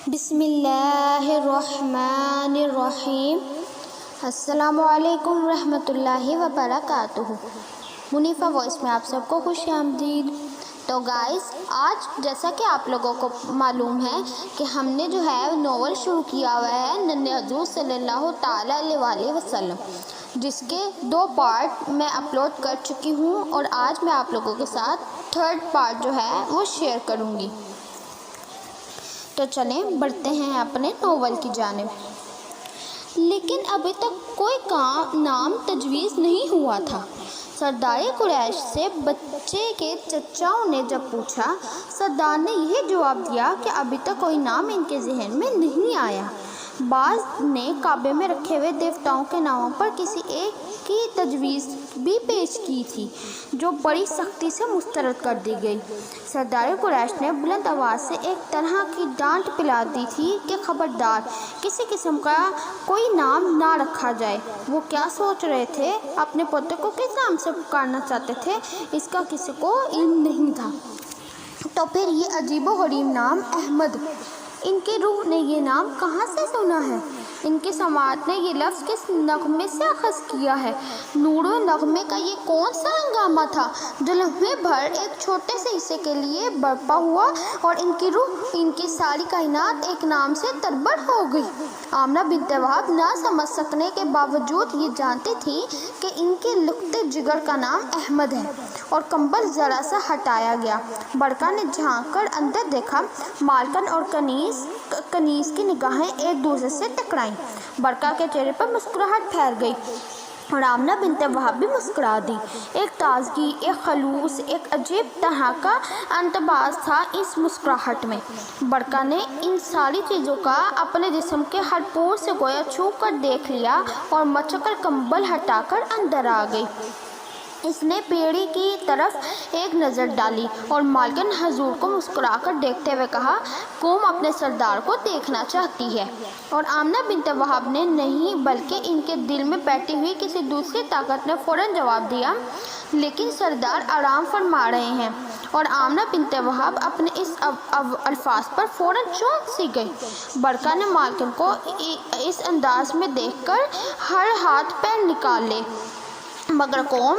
بسم اللہ الرحمن الرحیم۔ السلام علیکم ورحمۃ اللہ وبرکاتہ۔ منیفہ وائس میں آپ سب کو خوش آمدید۔ تو گائز، آج جیسا کہ آپ لوگوں کو معلوم ہے کہ ہم نے جو ہے ناول شروع کیا ہوا ہے ننھے حضور صلی اللہ تعالیٰ علیہ وسلم، جس کے 2 پارٹ میں اپلوڈ کر چکی ہوں، اور آج میں آپ لوگوں کے ساتھ 3rd پارٹ جو ہے وہ شیئر کروں گی۔ تو چلیں بڑھتے ہیں اپنے ناول کی جانب۔ لیکن ابھی تک کوئی نام تجویز نہیں ہوا تھا۔ سردار قریش سے بچے کے چچاؤں نے جب پوچھا، سردار نے یہ جواب دیا کہ ابھی تک کوئی نام ان کے ذہن میں نہیں آیا۔ بعض نے کعبے میں رکھے ہوئے دیوتاؤں کے ناموں پر کسی ایک کی تجویز بھی پیش کی تھی، جو بڑی سختی سے مسترد کر دی گئی۔ سردار قریش نے بلند آواز سے ایک طرح کی ڈانٹ پلا دی تھی کہ خبردار، کسی قسم کا کوئی نام نہ رکھا جائے۔ وہ کیا سوچ رہے تھے، اپنے پوتے کو کس نام سے پکارنا چاہتے تھے، اس کا کسی کو علم نہیں تھا۔ تو پھر یہ عجیب و غریب نام احمد، ان کی روح نے یہ نام کہاں سے سنا ہے؟ ان کی سماعت نے یہ لفظ کس نغمے سے اخذ کیا ہے؟ نور و نغمے کا یہ کون سا ہنگامہ تھا جو لمحے بھر ایک چھوٹے سے حصے کے لیے برپا ہوا، اور ان کی روح، ان کی ساری کائنات ایک نام سے تربر ہو گئی؟ آمنہ بنت وہب نہ سمجھ سکنے کے باوجود یہ جانتی تھی کہ ان کے لقطے جگر کا نام احمد ہے، اور کمبل ذرا سا ہٹایا گیا۔ برکا نے جھانک کر اندر دیکھا۔ مالکن اور کنیز کی نگاہیں ایک دوسرے سے ٹکرائیں۔ برکا کے چہرے پر مسکراہٹ پھیل گئی، اور آمنہ بنت وہب بھی مسکرا دی۔ ایک تازگی، ایک خلوص، ایک عجیب طرح کا انتباس تھا اس مسکراہٹ میں۔ برکا نے ان ساری چیزوں کا اپنے جسم کے ہر پور سے گویا چھو کر دیکھ لیا، اور مچل کر کمبل ہٹا کر اندر آ گئی۔ اس نے پیڑھی کی طرف ایک نظر ڈالی اور مالکن حضور کو مسکرا کر دیکھتے ہوئے کہا، قوم اپنے سردار کو دیکھنا چاہتی ہے۔ اور آمنہ بنت وہب نے نہیں بلکہ ان کے دل میں بیٹھی ہوئی کسی دوسری طاقت نے فوراً جواب دیا، لیکن سردار آرام فرما رہے ہیں۔ اور آمنہ بنت وہب اپنے اس الفاظ پر فوراً چونک سی گئی۔ برکا نے مالکن کو اس انداز میں دیکھ کر ہر ہاتھ پیر نکال لے، مگر قوم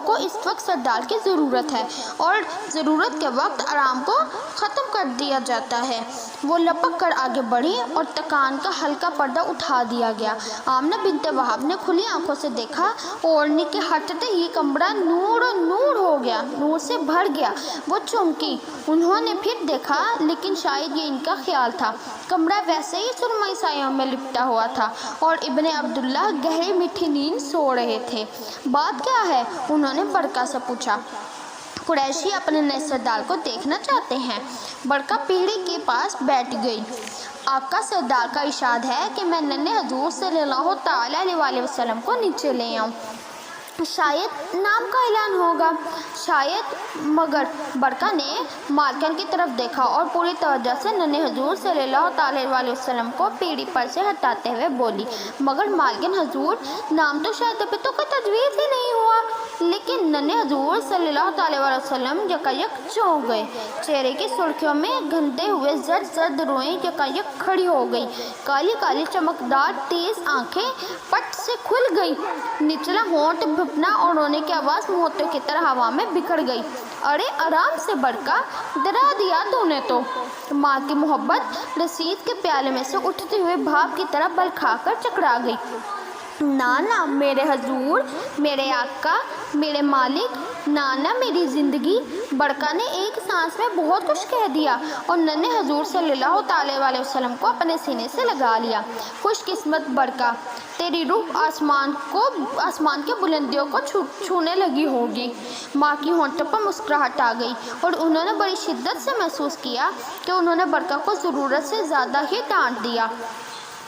کو اس وقت سردار کی ضرورت ہے، اور ضرورت کے وقت آرام کو ختم کر دیا جاتا ہے۔ وہ لپک کر آگے بڑھی، اور تکان کا ہلکا پردہ اٹھا دیا گیا۔ آمنہ بنت وہب نے کھلی آنکھوں سے دیکھا، اوڑھنی کے ہٹتے ہی کمرہ نور و نور ہو گیا، نور سے بھر گیا۔ وہ چمکی۔ انہوں نے پھر دیکھا، لیکن شاید یہ ان کا خیال تھا، کمرہ ویسے ہی سرمئی سایوں میں لپٹا ہوا تھا، اور ابن عبداللہ گہری میٹھی نیند سو رہے تھے۔ بات کیا ہے؟ انہوں نے برکا سے پوچھا۔ قریشی اپنے نئے سردار کو دیکھنا چاہتے ہیں۔ برکا پیڑھی کے پاس بیٹھ گئی۔ آقا سردار کا ارشاد ہے کہ میں ننھے حضور صلی اللہ تعالیٰ علیہ وسلم کو نیچے لے آؤں۔ شاید نام کا اعلان ہوگا، شاید۔ مگر برکا نے مالکن کی طرف دیکھا اور پوری توجہ سے ننھے حضور صلی اللہ تعالیٰ علیہ وسلم کو پیڑھی پر سے ہٹاتے ہوئے بولی، مگر مالکن حضور، نام تو شاید ابھی تو کوئی تجویز ہی نہیں ہوا۔ لیکن ننھے حضور صلی اللہ تعالیٰ علیہ وسلم یکایک چونک گئے۔ چہرے کی سرخیوں میں گندے ہوئے زرد روئیں یکایک کھڑی ہو گئی۔ کالی کالی چمکدار تیز آنکھیں پٹ سے کھل گئی۔ نچلا ہونٹ بھپنا اور رونے کی آواز موتیوں کی طرح ہوا میں بکھر گئی۔ ارے آرام سے برکا، ڈرا دیا تو نے تو۔ ماں کی محبت رسید کے پیالے میں سے اٹھتے ہوئے بھاپ کی طرح بل کھا کر چکرا گئی۔ نانا میرے حضور، میرے آقا، میرے مالک، نانا میری زندگی۔ برکا نے ایک سانس میں بہت کچھ کہہ دیا، اور ننھے حضور صلی اللہ تعالیٰ علیہ وسلم کو اپنے سینے سے لگا لیا۔ خوش قسمت برکا، تیری روح آسمان کی بلندیوں کو چھونے لگی ہوگی۔ ماں کی ہونٹوں پر مسکراہٹ آ گئی، اور انہوں نے بڑی شدت سے محسوس کیا کہ انہوں نے برکا کو ضرورت سے زیادہ ہی ڈانٹ دیا۔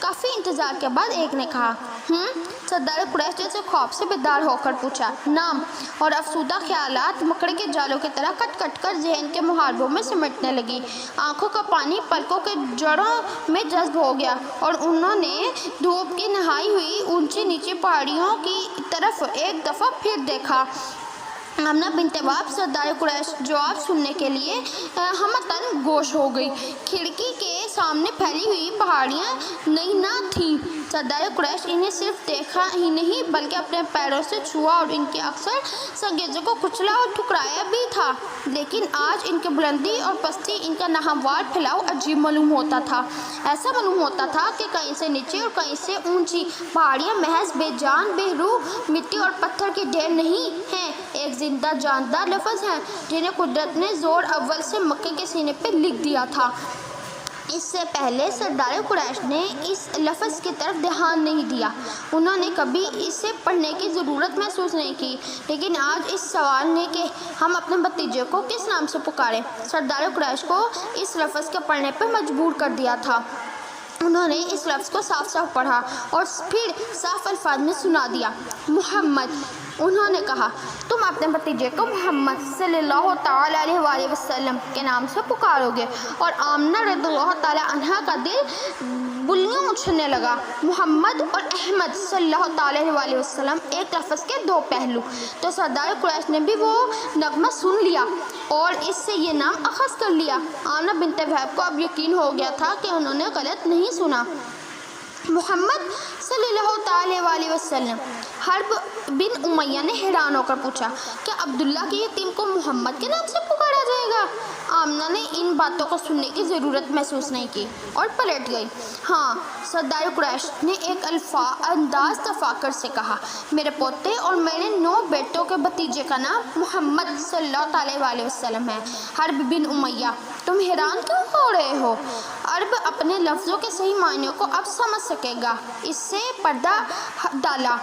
کافی انتظار کے بعد ایک نے کہا سردار قریش جیسے خواب سے بیدار ہو کر پوچھا نام، اور افسودہ خیالات مکڑی کے جالوں کی طرح کٹ کٹ کر ذہن کے محاربوں میں سمٹنے لگی۔ آنکھوں کا پانی پلکوں کے جڑوں میں جذب ہو گیا اور انہوں نے دھوپ کی نہائی ہوئی اونچی نیچی پہاڑیوں کی طرف ایک دفعہ پھر دیکھا۔ آمنہ بنت وہب سردار قریش جواب سننے کے لیے ہمتن گوش ہو گئی۔ کھڑکی کے سامنے پھیلی ہوئی پہاڑیاں نئی نہ تھیں۔ سردار قریش انہیں صرف دیکھا ہی نہیں بلکہ اپنے پیروں سے چھوا اور ان کے اکثر سرگیجوں کو کچلا اور ٹھکرایا بھی تھا، لیکن آج ان کی بلندی اور پستی، ان کا ناہموار پھیلاؤ عجیب معلوم ہوتا تھا۔ ایسا معلوم ہوتا تھا کہ کہیں سے نیچے اور کہیں سے اونچی پہاڑیاں محض بے جان بے روح مٹی اور پتھر کے ڈھیر نہیں ہیں، ایک زندہ جاندار لفظ ہیں جنہیں قدرت نے زور اول سے مکے کے سینے پہ لکھ دیا تھا۔ اس سے پہلے سردار قریش نے اس لفظ کی طرف دھیان نہیں دیا، انہوں نے کبھی اسے پڑھنے کی ضرورت محسوس نہیں کی، لیکن آج اس سوال نے کہ ہم اپنے بھتیجے کو کس نام سے پکاریں، سردار قریش کو اس لفظ کے پڑھنے پہ مجبور کر دیا تھا۔ انہوں نے اس لفظ کو صاف صاف پڑھا اور پھر صاف الفاظ میں سنا دیا، محمد۔ انہوں نے کہا تم اپنے بھتیجے کو محمد صلی اللہ تعالیٰ علیہ وآلہ وسلم کے نام سے پکارو گے، اور آمنہ رضی اللہ تعالیٰ عنہا کا دل بلیوں اچھلنے لگا۔ محمد اور احمد صلی اللہ تعالیٰ علیہ وآلہ وسلم ایک لفظ کے دو پہلو، تو سردار قریش نے بھی وہ نغمہ سن لیا اور اس سے یہ نام اخذ کر لیا۔ آمنہ بنت وہب کو اب یقین ہو گیا تھا کہ انہوں نے غلط نہیں سنا۔ محمد صلی اللہ تعالیٰ علیہ وسلم۔ حرب بن امیہ نے حیران ہو کر پوچھا کیا عبداللہ کے یتیم کو محمد کے نام سے پکارا جائے گا؟ آمنہ نے ان باتوں کو سننے کی ضرورت محسوس نہیں کی اور پلٹ گئی۔ ہاں، سردار قریش نے ایک انداز تفاخر سے کہا، میرے پوتے اور میرے 9 بیٹوں کے بھتیجے کا نام محمد صلی اللہ تعالیٰ علیہ وسلم ہے۔ حرب بن امیہ، تم حیران کیوں ہو رہے ہو؟ عرب اپنے لفظوں کے صحیح معنیوں کو اب سمجھ سکے گا، اس سے پردہ ڈالا۔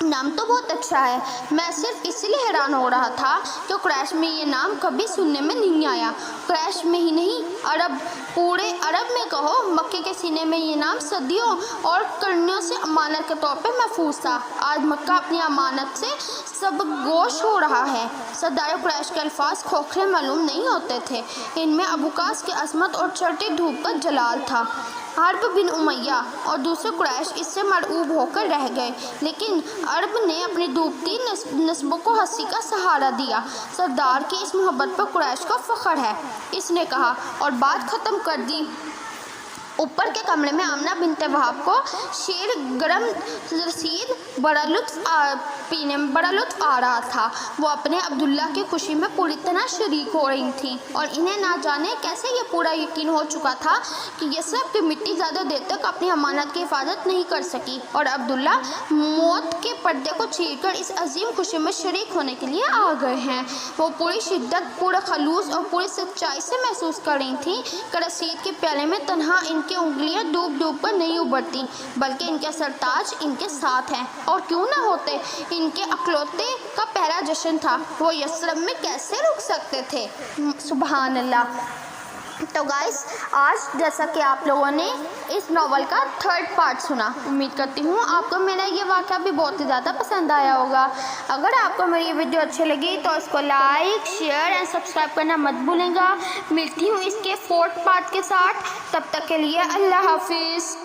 نام تو بہت اچھا ہے، میں صرف اس لیے حیران ہو رہا تھا کہ قریش میں یہ نام کبھی سننے میں نہیں آیا۔ قریش میں ہی نہیں، عرب، پورے عرب میں کہو، مکے کے سینے میں یہ نام صدیوں اور قرنوں سے امانت کے طور پہ محفوظ تھا۔ آج مکہ اپنی امانت سے سب گوش ہو رہا ہے۔ سردار قریش کے الفاظ کھوکھلے معلوم نہیں ہوتے تھے، ان میں ابوقاس کی عظمت اور چڑھتی دھوپ کا جلال تھا۔ حرب بن امیہ اور دوسرے قریش اس سے مرعوب ہو کر رہ گئے، لیکن عرب نے اپنی ڈوبتی نسبوں کو ہنسی کا سہارا دیا۔ سردار کی اس محبت پر قریش کو فخر ہے، اس نے کہا اور بات ختم کر دی۔ اوپر کے کمرے میں آمنہ بنت وہب کو شیر گرم رسید بڑا لطف آ رہا تھا۔ وہ اپنے عبداللہ کی خوشی میں پوری طرح شریک ہو رہی تھیں اور انہیں نہ جانے کیسے یہ پورا یقین ہو چکا تھا کہ یہ سب کی مٹی زیادہ دیر تک اپنی امانت کی حفاظت نہیں کر سکی، اور عبداللہ موت کے پردے کو چیر کر اس عظیم خوشی میں شریک ہونے کے لیے آ گئے ہیں۔ وہ پوری شدت، پورے خلوص اور پوری سچائی سے محسوس کر رہی تھیں کہ رسید کے پیالے میں تنہا ان کی انگلیاں ڈوب ڈوب کر نہیں ابھرتی، بلکہ ان کے سرتاج ان کے ساتھ ہیں، اور کیوں نہ ہوتے، ان کے اکلوتے کا پہلا جشن تھا، وہ یثرب میں کیسے رک سکتے تھے؟ سبحان اللہ۔ تو گائز، آج جیسا کہ آپ لوگوں نے اس ناول کا 3rd پارٹ سنا، امید کرتی ہوں آپ کو میرا یہ واقعہ بھی بہت ہی زیادہ پسند آیا ہوگا۔ اگر آپ کو میری یہ ویڈیو اچھی لگی تو اس کو لائک، شیئر اینڈ سبسکرائب کرنا مت بھولیں گا۔ ملتی ہوں اس کے 4th پارٹ کے ساتھ، تب تک کے لیے اللہ حافظ۔